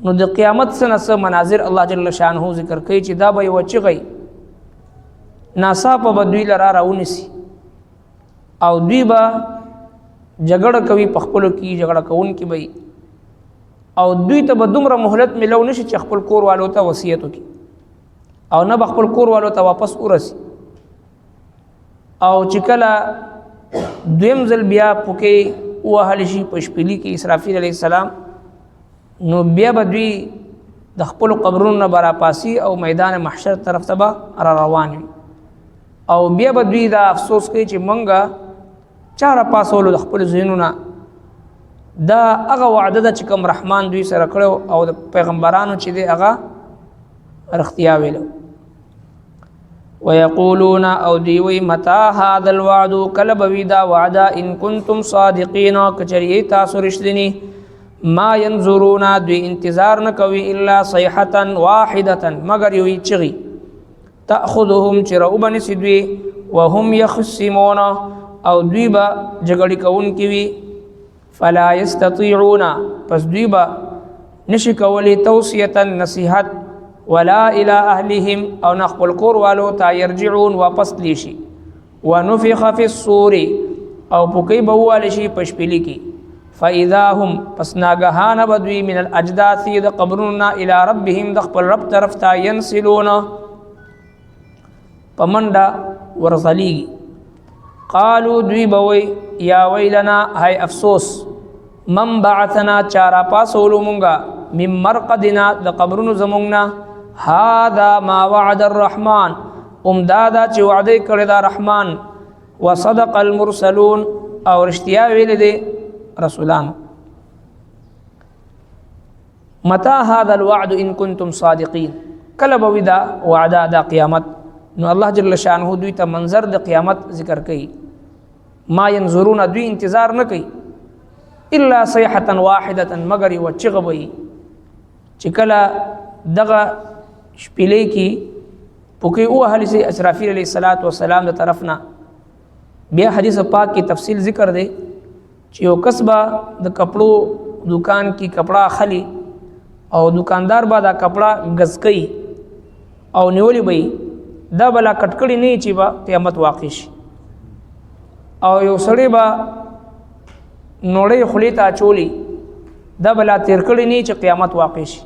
نو د قیامت څخه مناظر الله جل شانه ذکر کوي چې دا به یو چغی ناصاپه به دوی لرا راونیسي او دوی به جګړه کوي په خپلو کې جګړه کوونکي به او دوی ته به دومره مهلت ملو نشي چې خپل کور والو ته وصیت وکړي او نه به خپل کور والو ته واپس ورسي او چې کله دویم ځل بیا پوکې وهل شي په شپېلي کې اسرافیل علیه السلام نو بیا به دوی د خپلو قبرونو نه به راپاسي او میدان محشر طرف ته به را روان وي او بیا به دوی دا افسوس کوي چې مونږه چا راپاسولو د خپلو ذهنونه دا هغه وعده ده چې کوم رحمان دوی سره کړی او د پیغمبرانو چې دی هغه رښتیا ویلو ويقولون او دیوی متى هذا الوعد کله به وي دا وعده ان کنتم صادقین کچری تاسو رښتینی ما ينظرون دوی انتظار نه کوي الا صيحه واحده مگر یو چغي تاخذهم چروبن سدوی وهم يخصمون او دوی با جګړې کوونکي وي فلا يستطيعون پس دوی با نشي کولی توصيه نصيحت ولا الى اهلهم او نخبل کور والو تا يرجعون واپس لیشي ونفخ في الصور او پوکي بوال شي پشپلی کی فاذا هم پس ناگهان بدوی من الاجداث د قبرنا الى ربهم دخل رب طرف تا ينسلون پمنډا ورزلیږي قالوا دوی بوي یا ویلنا هاي افسوس من بعثنا چارا پاسولو مونږه من مرقدنا د قبرونو زمونږنا هذا ما وعد الرحمن امدادا چې وعده کړی دا رحمان وصدق المرسلون او رښتیا ویل دي رسولان متى هذا الوعد ان كنتم صادقين کله به دا وعده دا قیامت نو الله جل شانه دوی ته منظر د قیامت ذکر کوي ما ينظرون دوی انتظار نه کوي الا صيحه واحده مگر یو چغه وي چې کله دغه شپېلې کې پوکې او اهل سي اسرافیل علیه السلام د طرفنا بیا حدیث پاک کی تفصیل ذکر دی چې یو کسبه د کپړو دکان کې کپڑا خلی او دکاندار با دا کپڑا غز کوي او نیولې وي دا بلا کټکړی نه چې با قیامت واقع شي او یو سړی با نوړې خلی ته چولی دا بلا تیر کړی نه چې قیامت واقع شي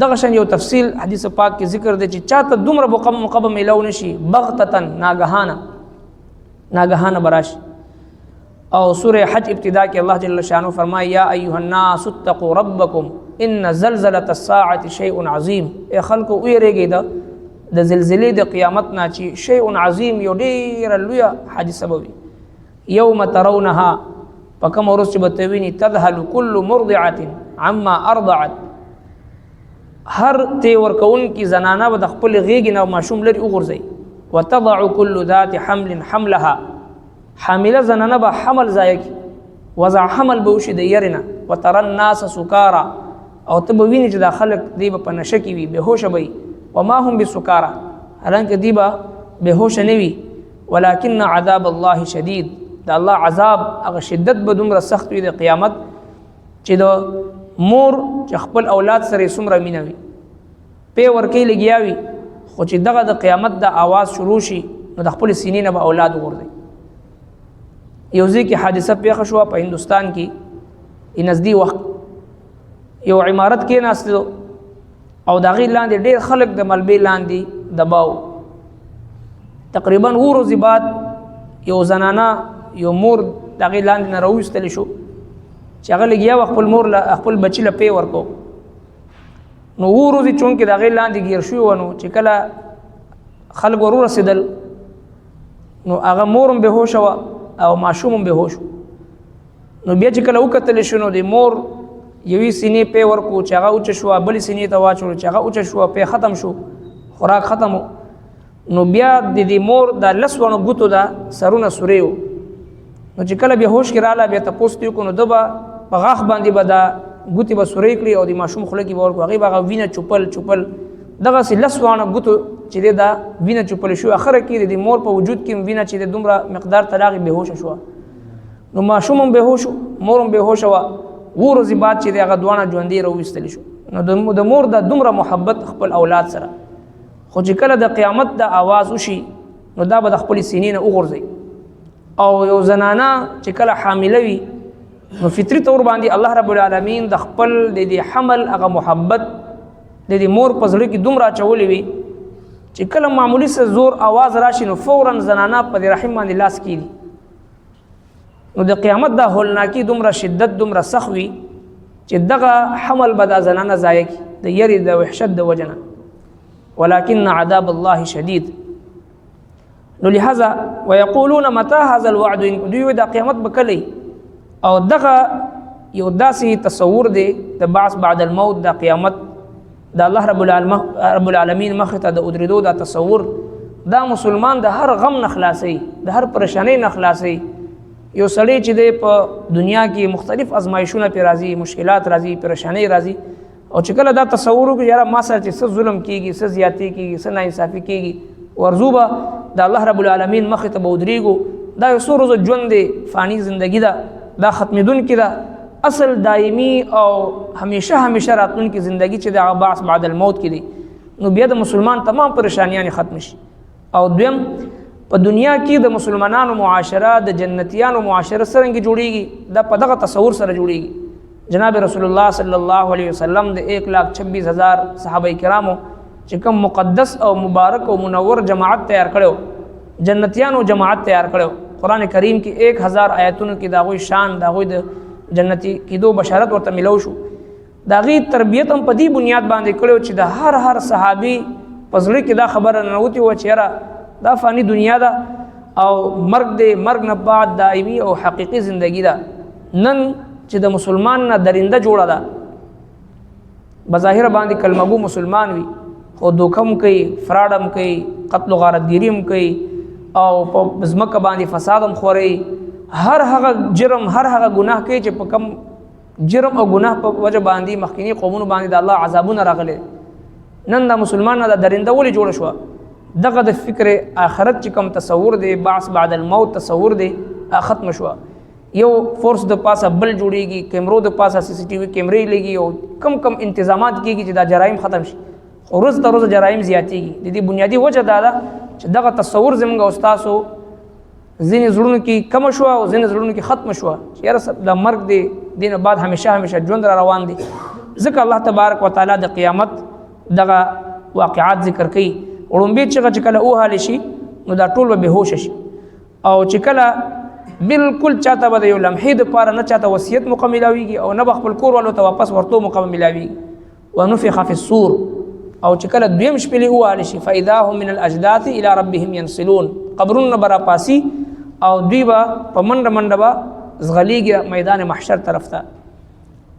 دغه شان یو تفصیل حدیث پاک کې ذکر دی چې چاته دومره مقبه ملو نشي بغتتن ناگهانه براش او سوره حج ابتدا کې الله جل شانه فرمایا یا ایها الناس اتقوا ربکم ان زلزله الساعه شیء عظیم اے خلق ویریږي د زلزلې د قیامت نه چې شیء عظیم یو ډیر لوی حادثه وي یوم ترونها پکم ورځ چې بتویني تذهل كل مرضعه عما ارضعت هر تی ورکون کی زنانه د خپل غیږ نه ماشوم لري وګرځي وتضع كل ذات حمل حملها حامله زنانه به حمل ځای کی وضع حمل به وشي د يرنه وتر الناس سکارا او ته به ویني چې د خلک دی په نشه کې وي بهوش وي وما هم بسکارا حالانکه دی به بهوش نه وي ولكن عذاب الله شدید د الله عذاب هغه شدت به دومره سخت وي د قیامت چې د مور چې خپل اولاد سره څومره مینه وي په ورکی لګیاوي خو چې دغه د قیامت د आवाज شروع شي نو د خپل سینې نه به اولاد وګرځي یو ځکه حادثه پیښه شو په هندستان کې نزدې وخت یو عمارت کې ناستو او دغه لاندې ډېر خلک د ملبې لاندې دباو تقریبا ورځې بعد یو زنانه یو مور دغه لاندې نه راوستل شو چې هغه لګیا خپل مور له خپل بچی له پی ورکو نو ورځې چون کې دغه لاندې گیر شو ونو چې کله خلک ورور رسیدل نو هغه مورم به هوش او ماشوم به هوش نو بیا چې کله وکتل شنو د مور یوې سینې په ورکو چې هغه اوچ شو بل سینې ته واچول چې هغه اوچ شو په ختم شو خوراک ختم نو بیا د دې مور د لسونو غوتو دا سرونه سوریو نو چې کله به هوش کې رااله بیا تاسو ته کو نو دبا په غاخ باندې به دا غوتی به سوري کړی او د ماشوم خله کې ورکو هغه به وینه چوپل دغه سي لسونو غوتو چې دا وینه چوپل شو اخر کې د مور په وجود کې وینه چې د دومره مقدار تلاغي به هوش شو نو ماشوم به هوش مورم به هوش ورځې بعد چې هغه دوانه ژوندې راوستل شو نو د مور د دومره محبت خپل اولاد سره، خو چې کله د قیامت د आवाज وشي نو دا به د خپل سینې نه وغورځي. او یو زنانه چې کله حامله وي نو فطري طور باندې الله رب العالمین د خپل د حمل هغه محبت د مور په زړه کې دومره اچولی وي چې کله معمولی څه زور आवाज راشي نو فورا زنانه په رحم باندې لاس کیږي. نو د قیامت دا هولناکي دومره شدت دومره سخت وي چې دغه حمل به دا زنانه ضایع کړي د یری د وحشت د وجنه. ولكن عذاب الله شدید. نو لهذا ويقولون متى هذا الوعد، دوی دا قیامت به کله، او دغه یو داسې تصور دی د بعث بعد الموت د قیامت د الله رب العالمین مخ ته د ودرېدو دا تصور، دا مسلمان د هر غم نه خلاصي، د هر پریشانی نه خلاصي. یو سړی چې دی په دنیا کې مختلف ازمایښونه پې راځي، مشکلات راځي، پریشانی راځي، او چې کله دا تصور وکړي یاره ما سره چې څه ظلم کېږي، څه زیاتې کېږي، څه ناانصافي کېږي، ورځو به د الله رب العالمین مخې ته به ودرېږو. دا یو څو ورځو ژوند دی، فانی زندگی ده، دا ختمېدونکې ده. اصل دایمي او همیشه راتلونکې زندگی چې د هغه بعث بعد الموت کې دی، نو بیا د مسلمان تمام پریشانیانې ختم شي. او دویم په دنیا کې د مسلمانانو معاشره د جنتیانو معاشره څرنګه جوړیږي، دا په دغه تصور سره جوړیږي. جناب رسول الله صلی الله علیه وسلم د 1,26,000 صحابه کرامو چې کوم مقدس او مبارک او منور جماعت تیار کړو، جنتیانو جماعت تیار کړو. قرآن کریم کې 1000 آیتونو کې دا غوي شان، دا غوي د جنتی کېدو بشارت ورته ملو شو. دا غي تربیت هم په دې بنیاد باندې کړو چې د هر صحابي په زړه کې دا خبره ننوتې وه چې یاره دا فانی دنیا ده او مرګ دی، مرګ نه بعد دائمی او حقیقی زندگی ده. نن چې د مسلمان نه درنده جوړه ده، بظاهر باندې کلمګو مسلمان وي خو دوکم کوي، فراډم کوي، قتل و غارتګیری هم کوي، او په ځمکه باندې فساد هم خوري، هر هغه جرم هر هغه ګناه کوي چې په کم جرم او ګناه په وجه باندې مخکینی قومونو باندې د الله عذابونه راغلي. نن د مسلمان نه د درنده ولې جوړه شوه؟ دغه د فکر آخرت چې کوم تصور دی، بعث بعد الموت تصور دی، ختم شوه. یو فورس د پاسه بل جوړیږي، کیمرو د پاسه CCTV کیمرې لګي، او کم انتظامات کیږي چې دا جرایم ختم شي. ورځ تر ورځه جرایم زیاتېږي. د دې بنیادی وجه دا ده چې دغه تصور زموږ او ستاسو ځینې زړونو کې کم شوه او ځینې زړونو کې ختم شوه چې یاره د مرګ دی، دې نه بعد همیشه ژوند را روان دی. ځکه الله تبارک وتعالی د قیامت دغه واقعات ذکر کوي. وړومبې چغه چې کله وهالی شي نو دا ټول به بېهوشه شي، او چې کله بالکل چاته به د یو لمحې دپاره نه چاته وصیت موقع میلاویږي او نه به خپل کور والو ته واپس ورتو موقع میلاویږي. ونفخ فی الصور، او چې کله دویم شپېلې ووهلی شي فاذا هم من الاجداث الى ربهم ينسلون، قبرونه به راپاسي او دوی به په منډه به ځغلیږي میدان محشر طرف ته.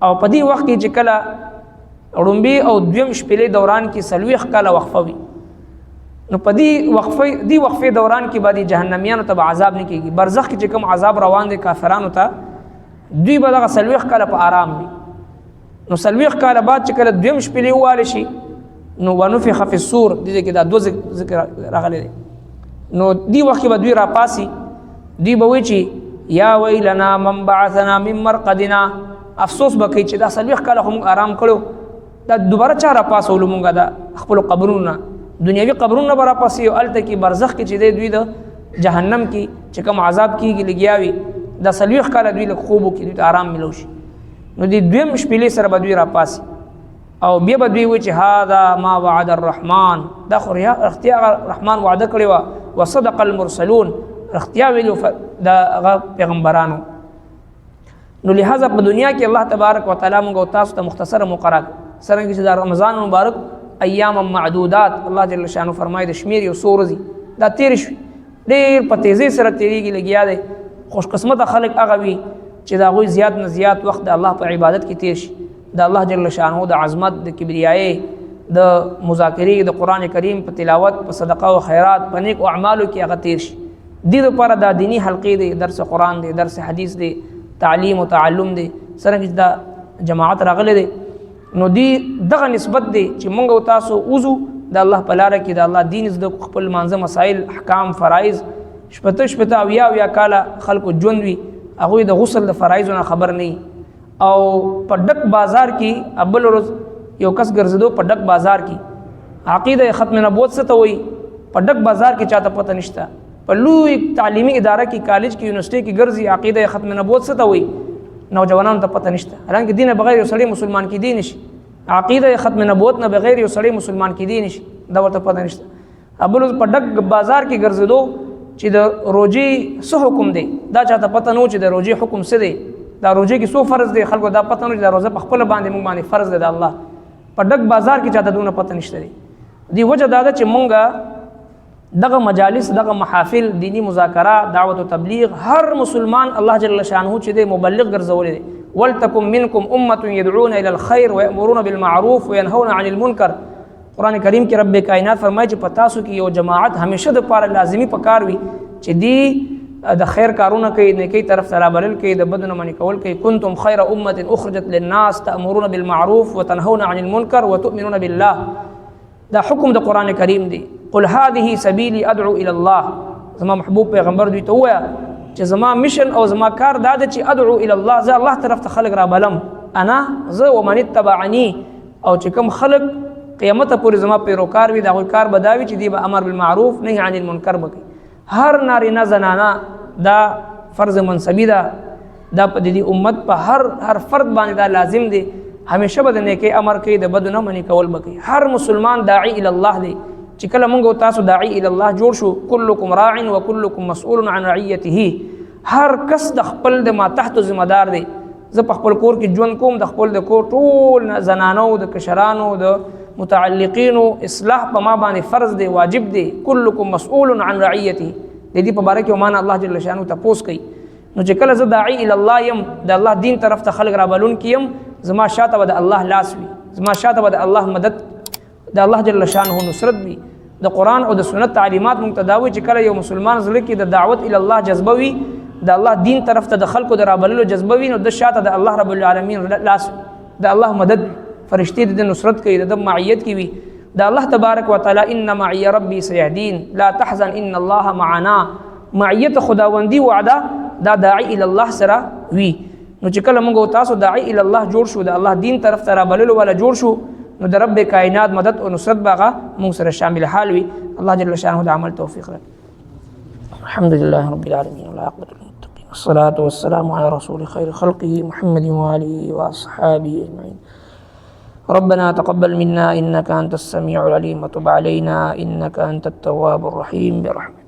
او په دې وخت کې چې کله وړومبې او دویم شپېلې دوران کې 40 کاله وقفه وي، نو په دې وقفې دوران کې به د جهنمیانو ته به عذاب نه کېږي. برزخ کې چې کوم عذاب روان دی کافرانو ته، دوی به دغه 40 کاله په آرام وي. نو 40 کاله بعد چې کله دویم شپېلې ووالی شي نو ونفخ فی الصور، دې کې دا دوه ذکر راغلی دی. نو دې وخت کې به دوی راپاسي، دوی به وایي چې یا ویلنا من بعثنا من مرقدنا، افسوس به کوي چې دا 40 کاله خو موږ آرام کړو، دا دوباره چا راپاسولو موږ دا خپلو قبرونو نه، دنیاوي قبرونه به راپاسي، او هلته کې برزخ کې چې دی دوی د جهنم کې چې کوم عذاب کېږي لګیا وي، دا 40 کاله دوی لږ خوب وکړي، دوی ته آرام میلو شي. نو د دویم شپېلې سره به دوی راپاسي، او بیا به دوی وایي چې هذا ما وعد الرحمن، دا خو رښتیا رحمان وعده کړې وه، وصدق المرسلون، رښتیا ویلو د هغه پیغمبرانو. نو لهذا په دنیا کې الله تبارک وتعالی موږ او تاسو ته مختصره مقرره څرنګه چې د رمضان مبارک ایام معدودات الله جل شانو فرمایي د شمیر یو څو ورځې دا تېرې شوي، ډېر په تیزۍ سره تېرېږي، لګیا دی. خوش قسمته خلک هغه وي چې د هغوی زیات نه زیات وخت د الله په عبادت کې تېر شي، د الله جل شانو د عظمت، د کبریایۍ، د مذاکرې، د قرآن کریم په تلاوت، په صدقه او خیرات، په نیک اعمالو کې هغه تېر شي. دې لپاره دا دینی حلقې دی، درس قرآن دی، درس حدیث دی، تعلیم او تعلم دی، څرنګه چې دا جماعت راغلی دی. نو دی دغه نسبت دی چې موږ او تاسو وځو د الله په لاره کې د الله دین زده کړو، خپل مانځه مسایل، احکام، فرایض، شپته اویا کاله خلکو ژوند وي، هغوی د غسل د فرایضو نه خبر نه وي، او په ډک بازار کې بل ورځ یو کس ګرځېدو په ډک بازار کې عقیده ختم نبوت څه ته وایي په ډک بازار کې چاته پته نشته په لوی تعلیمي اداره کې کالج کې یونیورسيټي کې ګرځي عقیده ختم نبوت څه ته وایي نوجوانانو ته پته نشته حالانکه دین بغیر یو سړی مسلمان کېدی نشي عقیده ختم نبوت نه بغیر یو سړی مسلمان کېدی نشي دا ورته پته نشته ابل په ډک بازار کې ګرځېدو چې د روزي څه حکم دی دا چاته پته نه و چې د روزي حکم څه دی دا روزي کې څو فرض دی خلکو دا پته نه چې دا روزه په خپل باندې موږ باندې فرض دی د الله په ډک بازار کې چاته دونه پته نشته دی وجه دا ده چې مونږ دغه مجالس دغه محافل دینی مذاکره دعوت او تبلیغ هر مسلمان الله جل شانه چې دی مبلغ ګرځولې دی ولتکم منکم امه يدعون الى الخير ويأمرون بالمعروف وينهون عن المنکر قرآن کریم کې رب کائنات فرمایي چې په تاسو کې یو جماعت همیشه د پاره لازمی پکار وي چې دی د خیر کارونه کوي نیکی طرف ته رابلل کوي د بد نه منع کول کوي کنتم خیر امه اخرجت للناس تأمرون بالمعروف وتنهون عن المنکر وتؤمنون بالله دا حکم د قرآن کریم دی قل هذه سبیلی ادعو الى الله زما محبوب پیغمبر دوی ته وایا چې زما میشن او زما کار دا ده چې ادعو الى الله زه الله طرف ته خلق را بلم انا زه ومن اتبعني او چې کوم خلق قیامت پورې زما پیروکار وي دا غوي کار بداوي چې دی به امر بالمعروف نهي عن المنکر وکړي هر نارینه زنانه دا فرض منصبی دا په دې امت په هر فرد باندې دا لازم دی همیشه به د نیکی امر کوي د بد نه منع کول وکړي هر مسلمان داعی الی الله دی چې کله موږ تاسو داعی الی الله جوړ شو کلکم راع وکلکم مسئول عن رعیته هر کس د خپل د ما تحت ذمہ دار دی زه په خپل کور کې ژوند کوم د خپل د کور ټول زنانو د کشرانو د متعلقینو اصلاح په ما باندې فرض دی واجب دی کلکم مسئول عن رعیته د دې په باره کې ومانه الله جل شانه تپوس کوي نو چې کله زه داعی الی الله یم د الله دین طرف ته خلق را بلون کیم زما شاته به د الله لاس وي زما شاته به د الله مدد د الله جل شانه نصرت وي د قرآن او د سنت تعلیمات مقتداوي چې کله یو مسلمان زړه کې د دعوت الی الله جذبه وي د الله دین طرف ته د خلکو د رابللو جذبه وي نو د شاته د الله رب العالمین لاس د الله مدد فرشتي د نصرت کوي د معیت کوي د الله تبارک وتعالى ان معي ربي سيهدين لا تحزن ان الله معنا معیت خداوندی وعده دا داعی الی الله سره وی نو چې کله موږ تاسو داعی الی الله جوړ شو د الله دین طرف ته رابللو ولا جوړ شو نو د رب کائنات مدد او نصرت باغه موږ سره شامل حال وي الله جل شانه د عمل توفیق لري الحمد لله رب العالمين والعاقبة للمتقين والصلاة والسلام على رسول خير خلقه محمد وآله وأصحابه أجمعين ربنا تقبل منا إنك أنت السميع العليم وتب علينا إنك أنت التواب الرحيم برحمتك